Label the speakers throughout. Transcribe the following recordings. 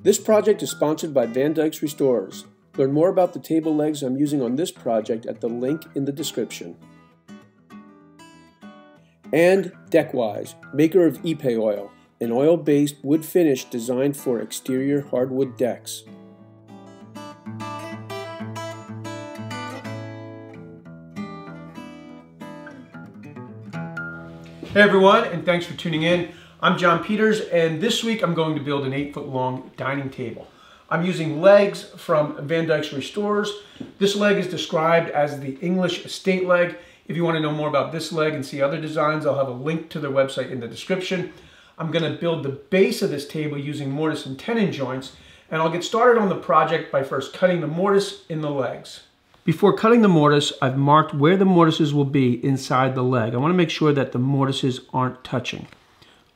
Speaker 1: This project is sponsored by Van Dyke's Restorers. Learn more about the table legs I'm using on this project at the link in the description. And Deckwise, maker of Ipe oil, an oil-based wood finish designed for exterior hardwood decks. Hey everyone, and thanks for tuning in. I'm John Peters, and this week I'm going to build an 8-foot long dining table. I'm using legs from Van Dyke's Restorers. This leg is described as the English estate leg. If you want to know more about this leg and see other designs, I'll have a link to their website in the description. I'm going to build the base of this table using mortise and tenon joints, and I'll get started on the project by first cutting the mortise in the legs. Before cutting the mortise, I've marked where the mortises will be inside the leg. I want to make sure that the mortises aren't touching.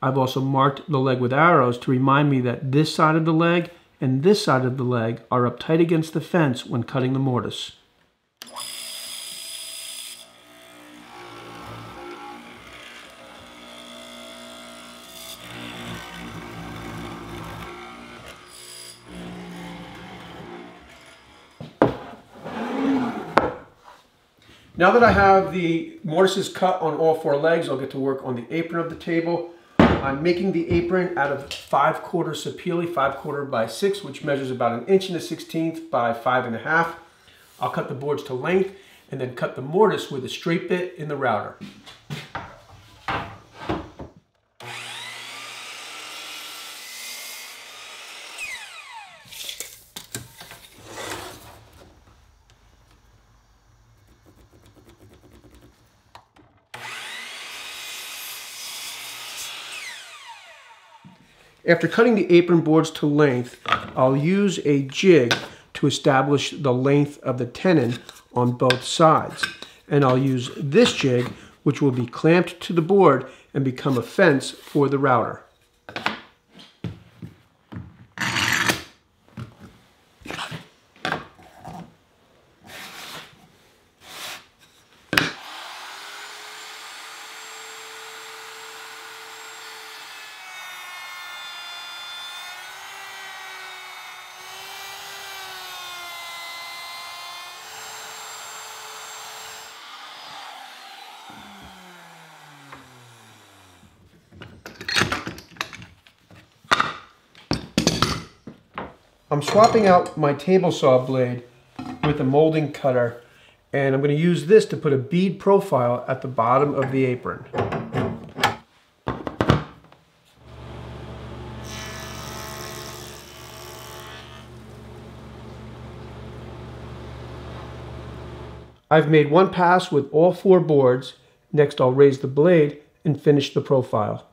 Speaker 1: I've also marked the leg with arrows to remind me that this side of the leg and this side of the leg are up tight against the fence when cutting the mortise. Now that I have the mortises cut on all 4 legs, I'll get to work on the apron of the table. I'm making the apron out of 5/4 Sapele, 5/4 by 6, which measures about 1 1/16 by 5.5. I'll cut the boards to length and then cut the mortise with a straight bit in the router. After cutting the apron boards to length, I'll use a jig to establish the length of the tenon on both sides. And I'll use this jig, which will be clamped to the board and become a fence for the router. I'm swapping out my table saw blade with a molding cutter, and I'm going to use this to put a bead profile at the bottom of the apron. I've made one pass with all 4 boards. Next I'll raise the blade and finish the profile.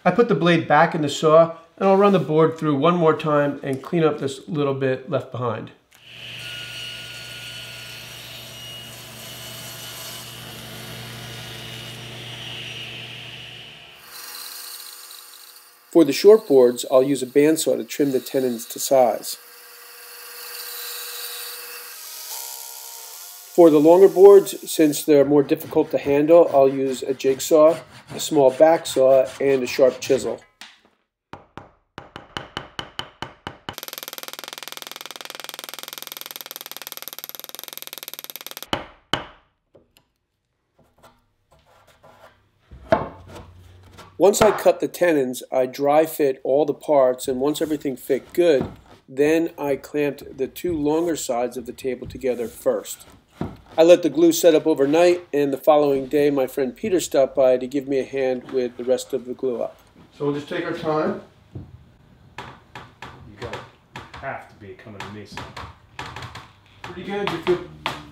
Speaker 1: I put the blade back in the saw, and I'll run the board through one more time and clean up this little bit left behind. For the short boards, I'll use a bandsaw to trim the tenons to size. For the longer boards, since they're more difficult to handle, I'll use a jigsaw, a small back saw, and a sharp chisel. Once I cut the tenons, I dry fit all the parts, and once everything fit good, then I clamped the 2 longer sides of the table together first. I let the glue set up overnight, and the following day my friend Peter stopped by to give me a hand with the rest of the glue up. So we'll just take our time.
Speaker 2: You have to be coming to me, son.
Speaker 1: Pretty good? You feel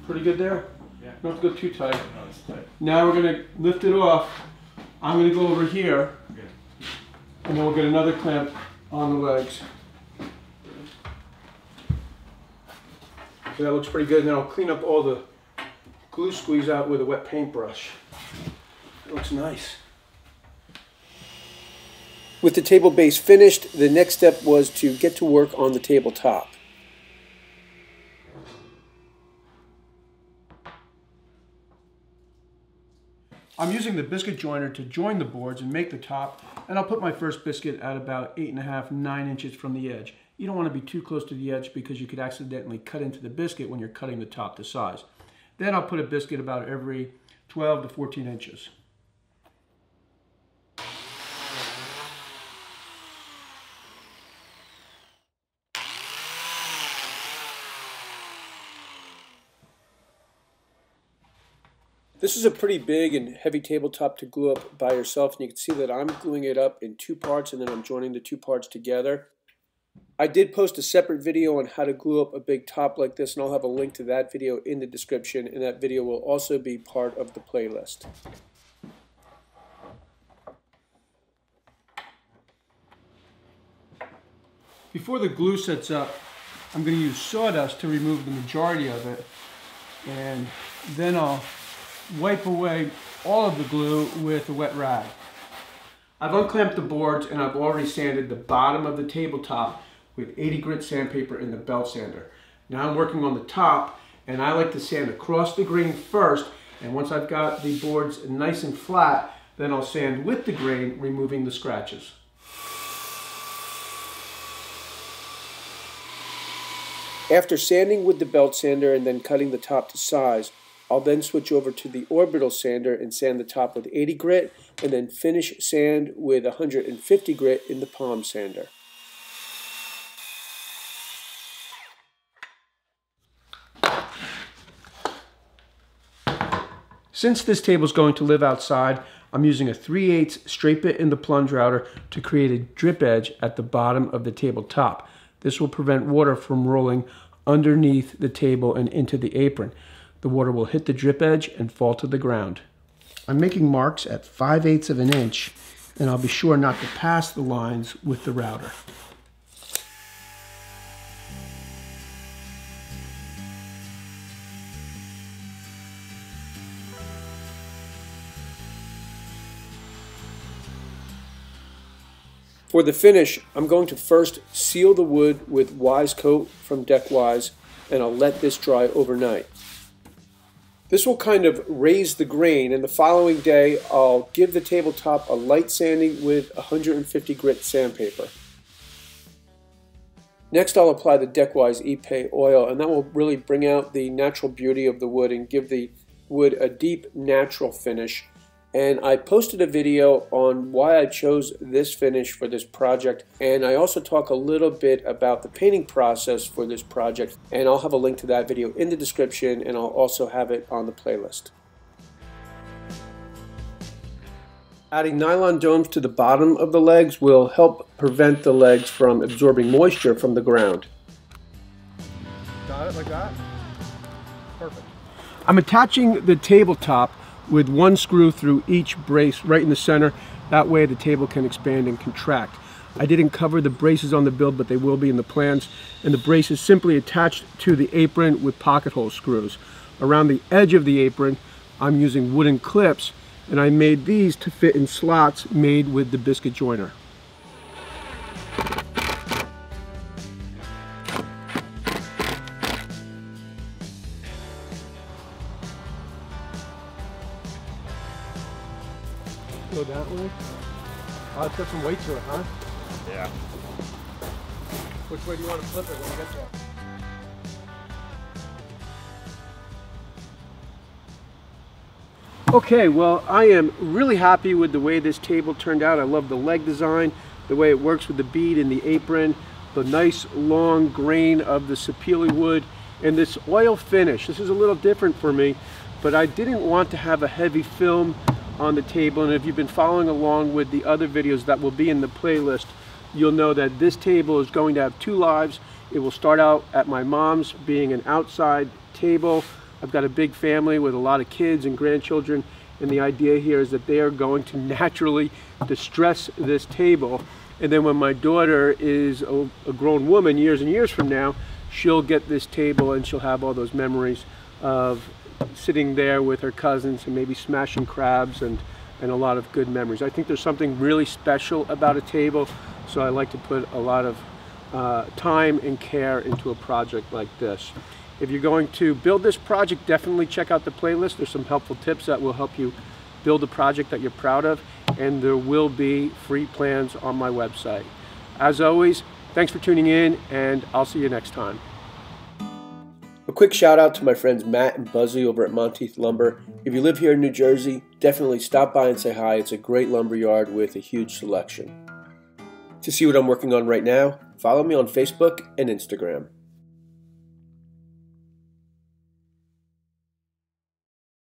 Speaker 1: pretty good there?
Speaker 2: Yeah.
Speaker 1: Don't have to go too tight.
Speaker 2: No, it's tight.
Speaker 1: Now we're going to lift it off. I'm going to go over here, and then we'll get another clamp on the legs. So that looks pretty good, and then I'll clean up all the glue squeeze out with a wet paintbrush. It looks nice. With the table base finished, the next step was to get to work on the tabletop. I'm using the biscuit joiner to join the boards and make the top, and I'll put my first biscuit at about 8.5, 9 inches from the edge. You don't want to be too close to the edge because you could accidentally cut into the biscuit when you're cutting the top to size. Then I'll put a biscuit about every 12 to 14 inches. This is a pretty big and heavy tabletop to glue up by yourself, and you can see that I'm gluing it up in 2 parts and then I'm joining the 2 parts together. I did post a separate video on how to glue up a big top like this, and I'll have a link to that video in the description, and that video will also be part of the playlist. Before the glue sets up, I'm going to use sawdust to remove the majority of it, and then I'll wipe away all of the glue with a wet rag. I've unclamped the boards and I've already sanded the bottom of the tabletop with 80 grit sandpaper in the belt sander. Now I'm working on the top, and I like to sand across the grain first, and once I've got the boards nice and flat, then I'll sand with the grain, removing the scratches. After sanding with the belt sander and then cutting the top to size, I'll then switch over to the orbital sander and sand the top with 80 grit, and then finish sand with 150 grit in the palm sander. Since this table is going to live outside, I'm using a 3/8 straight bit in the plunge router to create a drip edge at the bottom of the tabletop. This will prevent water from rolling underneath the table and into the apron. The water will hit the drip edge and fall to the ground. I'm making marks at 5/8 of an inch, and I'll be sure not to pass the lines with the router. For the finish, I'm going to first seal the wood with Wise Coat from Deck Wise, and I'll let this dry overnight. This will kind of raise the grain, and the following day I'll give the tabletop a light sanding with 150 grit sandpaper. Next I'll apply the Deck Wise Ipe oil, and that will really bring out the natural beauty of the wood and give the wood a deep natural finish. And I posted a video on why I chose this finish for this project, and I also talk a little bit about the painting process for this project, and I'll have a link to that video in the description, and I'll also have it on the playlist. Adding nylon domes to the bottom of the legs will help prevent the legs from absorbing moisture from the ground.
Speaker 2: Got it like that? Perfect.
Speaker 1: I'm attaching the tabletop with 1 screw through each brace right in the center. That way the table can expand and contract. I didn't cover the braces on the build, but they will be in the plans. And the brace is simply attached to the apron with pocket hole screws. Around the edge of the apron, I'm using wooden clips, and I made these to fit in slots made with the biscuit joiner. Go that way. Oh, it's got some weight to it, huh?
Speaker 2: Yeah.
Speaker 1: Which way do you want to flip it when you get there? Okay, well, I am really happy with the way this table turned out. I love the leg design, the way it works with the bead in the apron, the nice long grain of the sapele wood, and this oil finish. This is a little different for me, but I didn't want to have a heavy film on the table, and if you've been following along with the other videos that will be in the playlist, you'll know that this table is going to have 2 lives. It will start out at my mom's, being an outside table. I've got a big family with a lot of kids and grandchildren, and the idea here is that they are going to naturally distress this table, and then when my daughter is a grown woman years and years from now, she'll get this table and she'll have all those memories of sitting there with her cousins and maybe smashing crabs and a lot of good memories. I think there's something really special about a table, so I like to put a lot of time and care into a project like this. If you're going to build this project, definitely check out the playlist. There's some helpful tips that will help you build a project that you're proud of, and there will be free plans on my website. As always, thanks for tuning in, and I'll see you next time. A quick shout out to my friends Matt and Buzzy over at Monteith Lumber. If you live here in New Jersey, definitely stop by and say hi. It's a great lumber yard with a huge selection. To see what I'm working on right now, follow me on Facebook and Instagram.